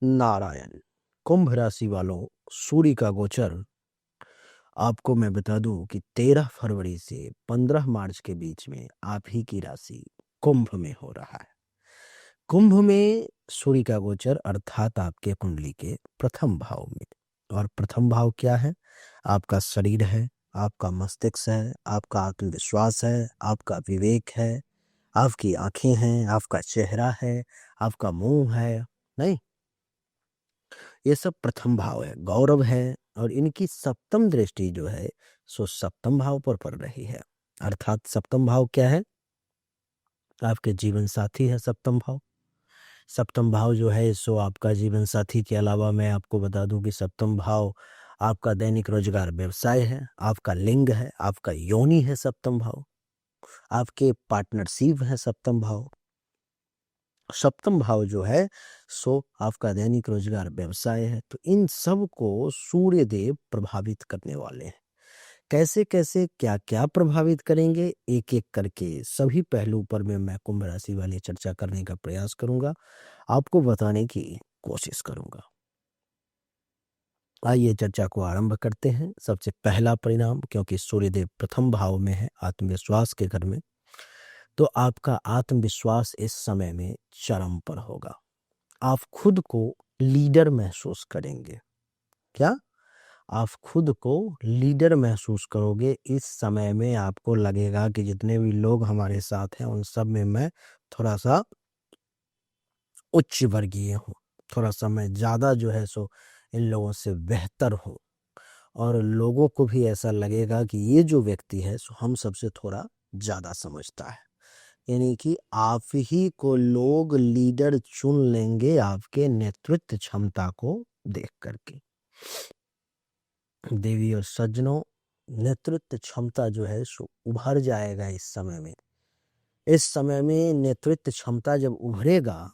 नारायण। कुंभ राशि वालों, सूर्य का गोचर आपको मैं बता दूं कि 13 फरवरी से 15 मार्च के बीच में आप ही की राशि कुंभ में हो रहा है। कुंभ में सूर्य का गोचर अर्थात आपके कुंडली के प्रथम भाव में। और प्रथम भाव क्या है? आपका शरीर है, आपका मस्तिष्क है, आपका आत्मविश्वास है, आपका विवेक है, आपकी आंखें हैं, आपका चेहरा है, आपका मुंह है। नहीं, ये सब प्रथम भाव है, गौरव है। और इनकी सप्तम दृष्टि जो है सो सप्तम भाव पर पड़ रही है। अर्थात सप्तम भाव क्या है? आपके जीवन साथी है सप्तम भाव। सप्तम भाव जो है सो आपका जीवन साथी के अलावा मैं आपको बता दूं कि सप्तम भाव आपका दैनिक रोजगार व्यवसाय है, आपका लिंग है, आपका योनि है सप्तम भाव, आपके पार्टनरशिप है सप्तम भाव। सप्तम भाव जो है सो आपका दैनिक रोजगार व्यवसाय है। तो इन सब को सूर्य देव प्रभावित करने वाले हैं। कैसे कैसे क्या क्या प्रभावित करेंगे, एक एक करके सभी पहलू पर मैं कुंभ राशि वाली चर्चा करने का प्रयास करूंगा, आपको बताने की कोशिश करूंगा। आइए चर्चा को आरंभ करते हैं। सबसे पहला परिणाम, क्योंकि सूर्यदेव प्रथम भाव में है, आत्मविश्वास के घर में, तो आपका आत्मविश्वास इस समय में चरम पर होगा। आप खुद को लीडर महसूस करेंगे। क्या? आप खुद को लीडर महसूस करोगे। इस समय में आपको लगेगा कि जितने भी लोग हमारे साथ हैं उन सब में मैं थोड़ा सा उच्च वर्गीय हूँ, थोड़ा सा मैं ज़्यादा जो है सो इन लोगों से बेहतर हूँ। और लोगों को भी ऐसा लगेगा कि ये जो व्यक्ति है सो हम सबसे थोड़ा ज़्यादा समझता है। यानी कि आप ही को लोग लीडर चुन लेंगे आपके नेतृत्व क्षमता को देख करके। देवी और सज्जनों, नेतृत्व क्षमता जो है सो उभर जाएगा इस समय में। इस समय में नेतृत्व क्षमता जब उभरेगा,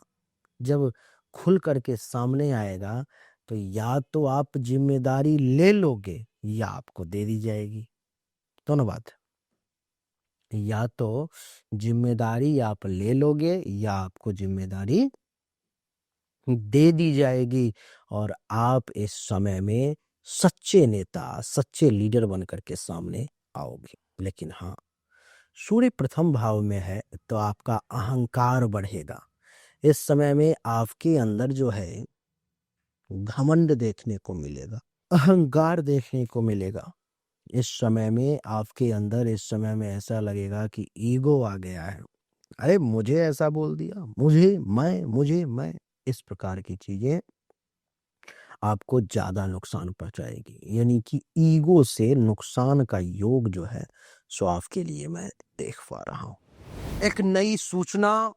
जब खुल करके सामने आएगा, तो या तो आप जिम्मेदारी ले लोगे या आपको दे दी जाएगी। दोनों बात है। या तो जिम्मेदारी आप ले लोगे या आपको जिम्मेदारी दे दी जाएगी। और आप इस समय में सच्चे नेता, सच्चे लीडर बन करके सामने आओगे। लेकिन हाँ, सूर्य प्रथम भाव में है तो आपका अहंकार बढ़ेगा। इस समय में आपके अंदर जो है घमंड देखने को मिलेगा, अहंकार देखने को मिलेगा। इस समय में आपके अंदर इस समय में ऐसा लगेगा कि ईगो आ गया है। अरे मुझे ऐसा बोल दिया, मुझे मैं, इस प्रकार की चीजें आपको ज्यादा नुकसान पहुंचाएगी। यानी कि ईगो से नुकसान का योग जो है सो आपके लिए मैं देख पा रहा हूं। एक नई सूचना,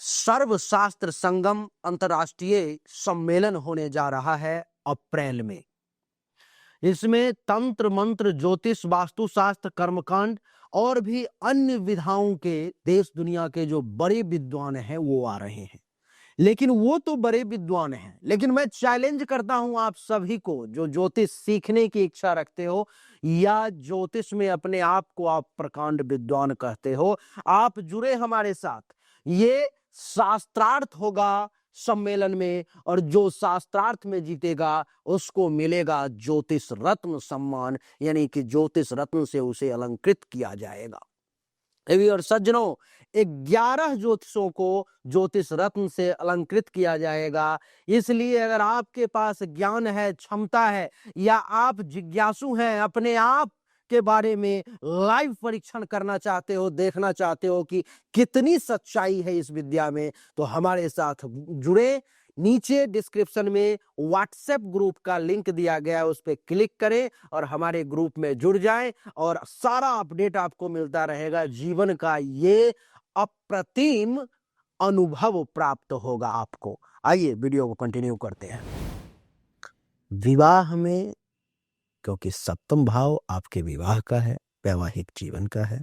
सर्वशास्त्र संगम अंतर्राष्ट्रीय सम्मेलन होने जा रहा है अप्रैल में। इसमें तंत्र मंत्र, ज्योतिष, वास्तुशास्त्र, कर्मकांड और भी अन्य विधाओं के देश दुनिया के जो बड़े विद्वान हैं वो आ रहे हैं। लेकिन वो तो बड़े विद्वान हैं, लेकिन मैं चैलेंज करता हूं आप सभी को जो ज्योतिष सीखने की इच्छा रखते हो या ज्योतिष में अपने आप को आप प्रकांड विद्वान कहते हो, आप जुड़े हमारे साथ। ये शास्त्रार्थ होगा सम्मेलन में, और जो शास्त्रार्थ में जीतेगा उसको मिलेगा ज्योतिष रत्न सम्मान, यानी कि ज्योतिष रत्न से उसे अलंकृत किया जाएगा। देवी और सज्जनों, 11 ज्योतिषों को ज्योतिष रत्न से अलंकृत किया जाएगा। इसलिए अगर आपके पास ज्ञान है, क्षमता है, या आप जिज्ञासु हैं, अपने आप के बारे में लाइव परीक्षण करना चाहते हो, देखना चाहते हो कि कितनी सच्चाई है इस विद्या में, तो हमारे साथ जुड़े। नीचे डिस्क्रिप्शन में व्हाट्सएप ग्रुप का लिंक दिया गया है, उस पर क्लिक करें और हमारे ग्रुप में जुड़ जाएं, और सारा अपडेट आपको मिलता रहेगा। जीवन का ये अप्रतिम अनुभव प्राप्त होगा आपको। आइए वीडियो को कंटिन्यू करते हैं। विवाह में, क्योंकि सप्तम भाव आपके विवाह का है, वैवाहिक जीवन का है,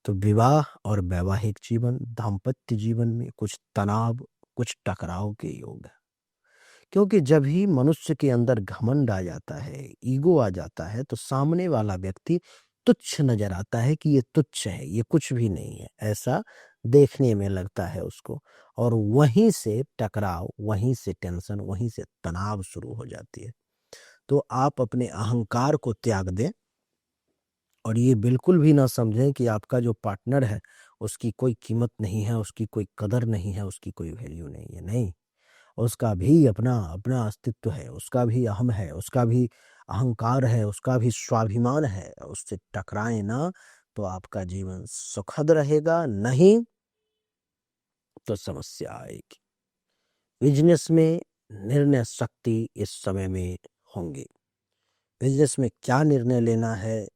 तो विवाह और वैवाहिक जीवन, दाम्पत्य जीवन में कुछ तनाव, कुछ टकराव के योग है। क्योंकि जब ही मनुष्य के अंदर घमंड आ जाता है, ईगो आ जाता है, तो सामने वाला व्यक्ति तुच्छ नजर आता है कि ये तुच्छ है, ये कुछ भी नहीं है, ऐसा देखने में लगता है उसको, और वहीं से टकराव, वहीं से टेंशन, वहीं से तनाव शुरू हो जाती है। तो आप अपने अहंकार को त्याग दें और ये बिल्कुल भी ना समझें कि आपका जो पार्टनर है उसकी कोई कीमत नहीं है, उसकी कोई कदर नहीं है, उसकी कोई वैल्यू नहीं है। नहीं, उसका भी अपना अपना अस्तित्व है, उसका भी अहम है, उसका भी अहंकार है, उसका भी स्वाभिमान है। उससे टकराएं ना तो आपका जीवन सुखद रहेगा, नहीं तो समस्या आएगी। बिजनेस में निर्णय शक्ति इस समय में होंगे। बिजनेस में क्या निर्णय लेना है,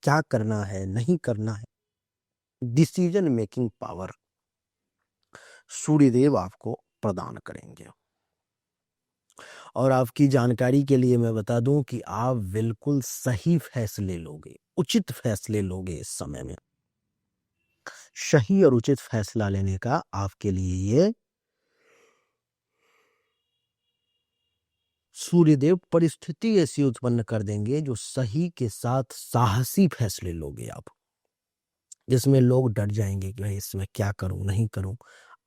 क्या करना है, नहीं करना है, डिसीजन मेकिंग पावर सूर्यदेव आपको प्रदान करेंगे। और आपकी जानकारी के लिए मैं बता दूं कि आप बिल्कुल सही फैसले लोगे, उचित फैसले लोगे इस समय में। सही और उचित फैसला लेने का आपके लिए ये सूर्यदेव परिस्थिति ऐसी उत्पन्न कर देंगे जो सही के साथ साहसी फैसले लोगे आप, जिसमें लोग डर जाएंगे कि भाई इसमें क्या करूं, नहीं करूं।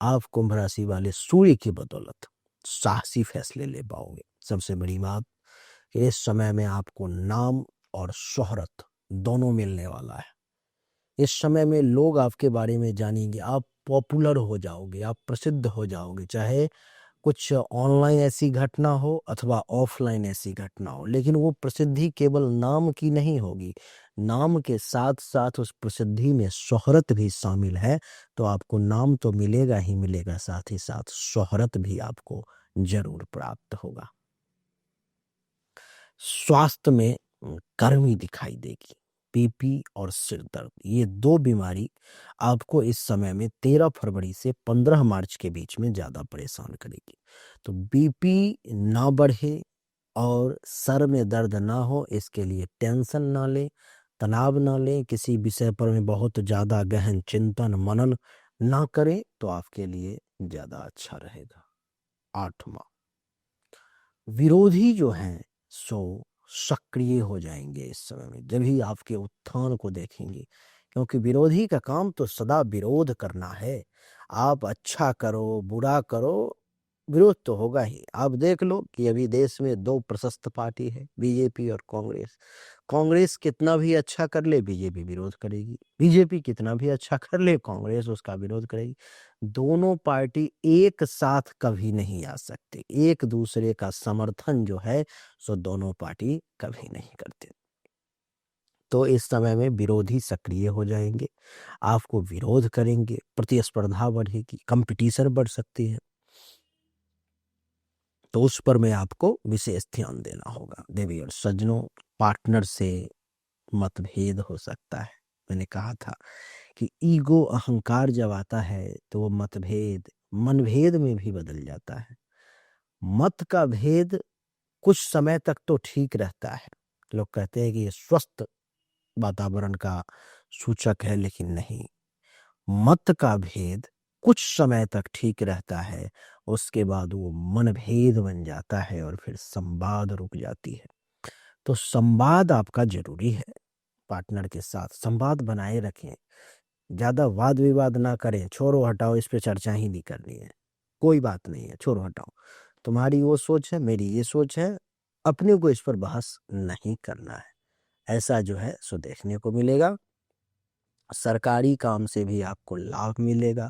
आप कुंभ राशि वाले सूर्य की बदौलत साहसी फैसले ले पाओगे। सबसे बड़ी बात, इस समय में आपको नाम और शोहरत दोनों मिलने वाला है। इस समय में लोग आपके बारे में जानेंगे, आप पॉपुलर हो जाओगे, आप प्रसिद्ध हो जाओगे। चाहे कुछ ऑनलाइन ऐसी घटना हो अथवा ऑफलाइन ऐसी घटना हो, लेकिन वो प्रसिद्धि केवल नाम की नहीं होगी। नाम के साथ साथ उस प्रसिद्धि में शोहरत भी शामिल है। तो आपको नाम तो मिलेगा ही मिलेगा, साथ ही साथ शोहरत भी आपको जरूर प्राप्त होगा। स्वास्थ्य में गर्मी दिखाई देगी। बीपी और सिर दर्द, ये दो बीमारी आपको इस समय में 13 फरवरी से 15 मार्च के बीच में ज्यादा परेशान करेगी। तो बीपी ना बढ़े और सर में दर्द ना हो, इसके लिए टेंशन ना लें, तनाव ना लें, किसी विषय पर में बहुत ज्यादा गहन चिंतन मनन ना करें, तो आपके लिए ज्यादा अच्छा रहेगा। 8वां, विरोधी जो हैं सो सक्रिय हो जाएंगे इस समय में जब ही आपके उत्थान को देखेंगे, क्योंकि विरोधी का काम तो सदा विरोध करना है। आप अच्छा करो बुरा करो, विरोध तो होगा ही। आप देख लो कि अभी देश में दो प्रशस्त पार्टी है, बीजेपी और कांग्रेस। कांग्रेस कितना भी अच्छा कर ले बीजेपी विरोध करेगी, बीजेपी कितना भी अच्छा कर ले कांग्रेस उसका विरोध करेगी। दोनों पार्टी एक साथ कभी नहीं आ सकते, एक दूसरे का समर्थन जो है सो दोनों पार्टी कभी नहीं करते। तो इस समय में विरोधी सक्रिय हो जाएंगे, आपको विरोध करेंगे, प्रतिस्पर्धा बढ़ेगी, कंपटीशन बढ़ सकती है। तो उस पर में आपको विशेष ध्यान देना होगा। देवी और सज्जनों, पार्टनर से मतभेद हो सकता है। मैंने कहा था कि ईगो, अहंकार जब आता है तो वो मतभेद मनभेद में भी बदल जाता है। मत का भेद कुछ समय तक तो ठीक रहता है, लोग कहते हैं कि ये स्वस्थ वातावरण का सूचक है, लेकिन नहीं। मत का भेद कुछ समय तक ठीक रहता है, उसके बाद वो मनभेद बन जाता है और फिर संवाद रुक जाती है। तो संवाद आपका जरूरी है। पार्टनर के साथ संवाद बनाए रखें, ज्यादा वाद विवाद ना करें। छोड़ो हटाओ, इस पे चर्चा ही नहीं करनी है, कोई बात नहीं है, छोड़ो हटाओ। तुम्हारी वो सोच है, मेरी ये सोच है, अपने को इस पर बहस नहीं करना है। ऐसा जो है सो देखने को मिलेगा। सरकारी काम से भी आपको लाभ मिलेगा,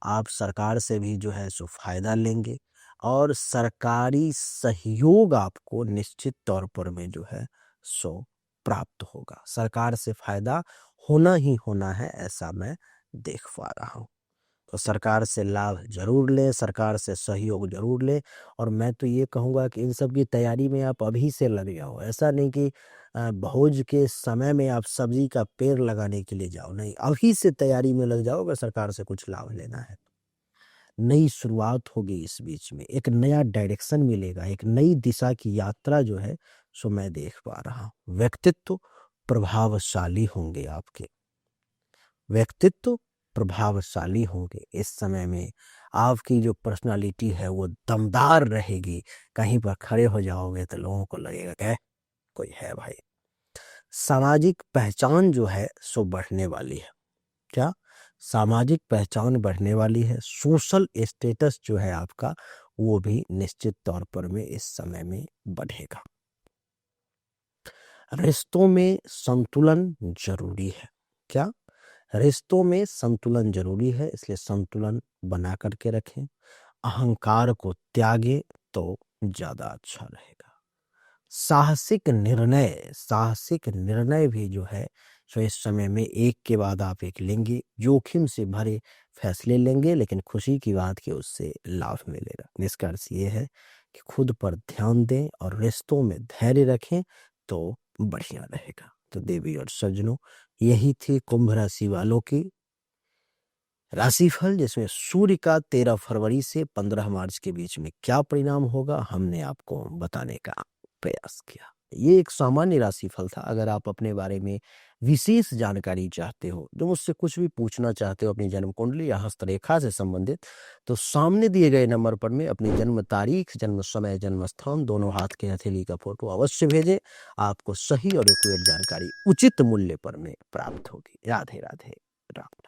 आप सरकार से भी जो है सो फायदा लेंगे, और सरकारी सहयोग आपको निश्चित तौर पर में जो है सो प्राप्त होगा। सरकार से फायदा होना ही होना है, ऐसा मैं देख पा रहा हूँ। तो सरकार से लाभ जरूर लें, सरकार से सहयोग जरूर लें। और मैं तो ये कहूँगा कि इन सब की तैयारी में आप अभी से लग जाओ। ऐसा नहीं कि भोज के समय में आप सब्जी का पेड़ लगाने के लिए जाओ, नहीं, अभी से तैयारी में लग जाओ अगर सरकार से कुछ लाभ लेना है। नई शुरुआत होगी, इस बीच में एक नया डायरेक्शन मिलेगा, एक नई दिशा की यात्रा जो है सो मैं देख पा रहा हूँ। व्यक्तित्व प्रभावशाली होंगे आपके, व्यक्तित्व प्रभावशाली होंगे इस समय में। आपकी जो पर्सनालिटी है वो दमदार रहेगी। कहीं पर खड़े हो जाओगे तो लोगों को लगेगा कि कोई है भाई। सामाजिक पहचान जो है सो बढ़ने वाली है। क्या सामाजिक पहचान बढ़ने वाली है, सोशल स्टेटस जो है आपका वो भी निश्चित तौर पर में इस समय में बढ़ेगा। रिश्तों में संतुलन जरूरी है। क्या? रिश्तों में संतुलन जरूरी है, इसलिए संतुलन बना करके रखें। अहंकार को त्यागे तो ज्यादा अच्छा रहेगा। साहसिक निर्णय भी जो है सो इस समय में एक के बाद आप एक लेंगे, जोखिम से भरे फैसले लेंगे, लेकिन खुशी की बात कि उससे लाभ मिलेगा। निष्कर्ष ये है कि खुद पर ध्यान दें और रिश्तों में धैर्य रखें तो बढ़िया रहेगा। तो देवी और सज्जनों, यही थी कुंभ राशि वालों की राशिफल, जिसमें सूर्य का 13 फरवरी से 15 मार्च के बीच में क्या परिणाम होगा हमने आपको बताने का प्रयास किया। ये एक सामान्य राशिफल था। अगर आप अपने बारे में विशेष जानकारी चाहते हो, जो मुझसे कुछ भी पूछना चाहते हो अपनी जन्म कुंडली या हस्तरेखा से संबंधित, तो सामने दिए गए नंबर पर में अपनी जन्म तारीख, जन्म समय, जन्म स्थान, दोनों हाथ के हथेली का फोटो अवश्य भेजें। आपको सही और एक्यूरेट जानकारी उचित मूल्य पर में प्राप्त होगी। राधे राधे राम।